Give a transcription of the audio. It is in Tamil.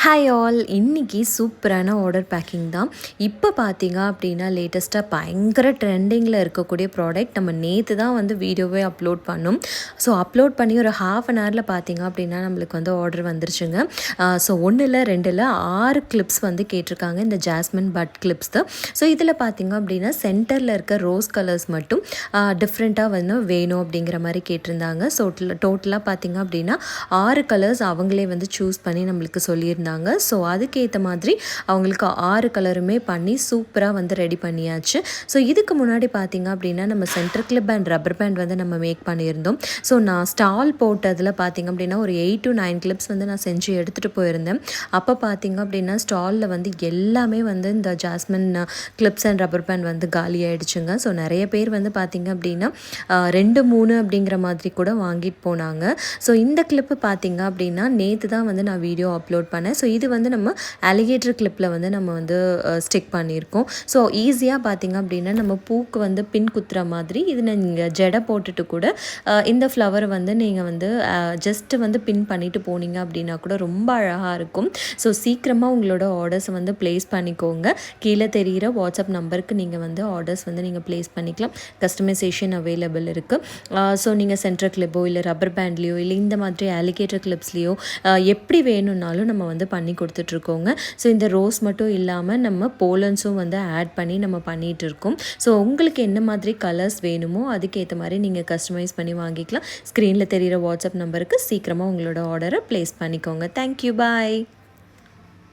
ஹாய் ஆல், இன்றைக்கி சூப்பரான ஆர்டர் பேக்கிங் தான். இப்போ பார்த்தீங்க அப்படின்னா லேட்டஸ்ட்டாக பயங்கர ட்ரெண்டிங்கில் இருக்கக்கூடிய ப்ராடக்ட் நம்ம நேற்று தான் வந்து வீடியோவே அப்லோட் பண்ணோம். ஸோ அப்லோட் பண்ணி ஒரு ஹாஃப் பார்த்தீங்க அப்படின்னா நம்மளுக்கு வந்து ஆர்டர் வந்துருச்சுங்க. ஸோ 1 இல்லை 2 இல்லை 6 கிளிப்ஸ் வந்து கேட்டிருக்காங்க, இந்த ஜாஸ்மின் பட் கிளிப்ஸ் தான். ஸோ இதில் பார்த்தீங்க அப்படின்னா சென்டரில் இருக்க ரோஸ் கலர்ஸ் மட்டும் டிஃப்ரெண்ட்டாக வந்து வேணும் அப்படிங்கிற மாதிரி கேட்டிருந்தாங்க. ஸோ டோட்டலாக பார்த்தீங்க அப்படின்னா 6 கலர்ஸ் அவங்களே வந்து சூஸ் பண்ணி நம்மளுக்கு சொல்லியிருந்தாங்க. ஸோ அதுக்கேற்ற மாதிரி அவங்களுக்கு 6 கலருமே பண்ணி சூப்பராக வந்து ரெடி பண்ணியாச்சு. ஸோ இதுக்கு முன்னாடி பார்த்தீங்க அப்படின்னா நம்ம centre clip and rubber band வந்து நம்ம மேக் பண்ணியிருந்தோம். ஸோ நான் ஸ்டால் போட்டதில் பார்த்தீங்க அப்படின்னா ஒரு 8 to 9 கிளிப்ஸ் வந்து நான் செஞ்சு எடுத்துகிட்டு போயிருந்தேன். அப்போ பார்த்தீங்க அப்படின்னா ஸ்டாலில் வந்து எல்லாமே வந்து இந்த jasmine clips and rubber band வந்து காலி ஆகிடுச்சுங்க. ஸோ நிறைய பேர் வந்து பார்த்தீங்க அப்படின்னா 2, 3 அப்படிங்கிற மாதிரி கூட வாங்கிட்டு போனாங்க. ஸோ இந்த கிளிப்பு பார்த்தீங்க அப்படின்னா நேற்று தான் வந்து நான் வீடியோ அப்லோட் பண்ணேன். ஸோ இது வந்து நம்ம அலிகேட்டர் கிளிப்பில் வந்து நம்ம வந்து ஸ்டிக் பண்ணியிருக்கோம். ஸோ ஈஸியாக பார்த்திங்க அப்படின்னா நம்ம பூக்கு வந்து பின் குத்துற மாதிரி இது நீங்கள் ஜடை போட்டுட்டு கூட இந்த ஃப்ளவரை வந்து நீங்கள் வந்து ஜஸ்ட்டு வந்து பின் பண்ணிவிட்டு போனீங்க அப்படின்னா கூட ரொம்ப அழகாக இருக்கும். ஸோ சீக்கிரமாக உங்களோட ஆர்டர்ஸை வந்து ப்ளேஸ் பண்ணிக்கோங்க. கீழே தெரிகிற வாட்ஸ்அப் நம்பருக்கு நீங்கள் வந்து ஆர்டர்ஸ் வந்து நீங்கள் ப்ளேஸ் பண்ணிக்கலாம். கஸ்டமைசேஷன் அவைலபிள் இருக்குது. ஸோ நீங்கள் சென்டர் கிளிப்போ இல்லை ரப்பர் பேண்ட்லேயோ இல்லை இந்த மாதிரி அலிகேட்டர் கிளிப்ஸ்லேயோ எப்படி வேணும்னாலும் நம்ம வந்து பண்ணி கொடுத்துட்ருக்கோங்க. ஸோ இந்த ரோஸ் மட்டும் இல்லாமல் நம்ம போலன்ஸும் வந்து ஆட் பண்ணி நம்ம பண்ணிகிட்டு இருக்கோம். ஸோ உங்களுக்கு என்ன மாதிரி கலர்ஸ் வேணுமோ அதுக்கேற்ற மாதிரி நீங்கள் கஸ்டமைஸ் பண்ணி வாங்கிக்கலாம். ஸ்க்ரீனில் தெரிகிற வாட்ஸ்அப் நம்பருக்கு சீக்கிரமாக உங்களோட ஆர்டரை ப்ளேஸ் பண்ணிக்கோங்க. தேங்க்யூ, பாய்.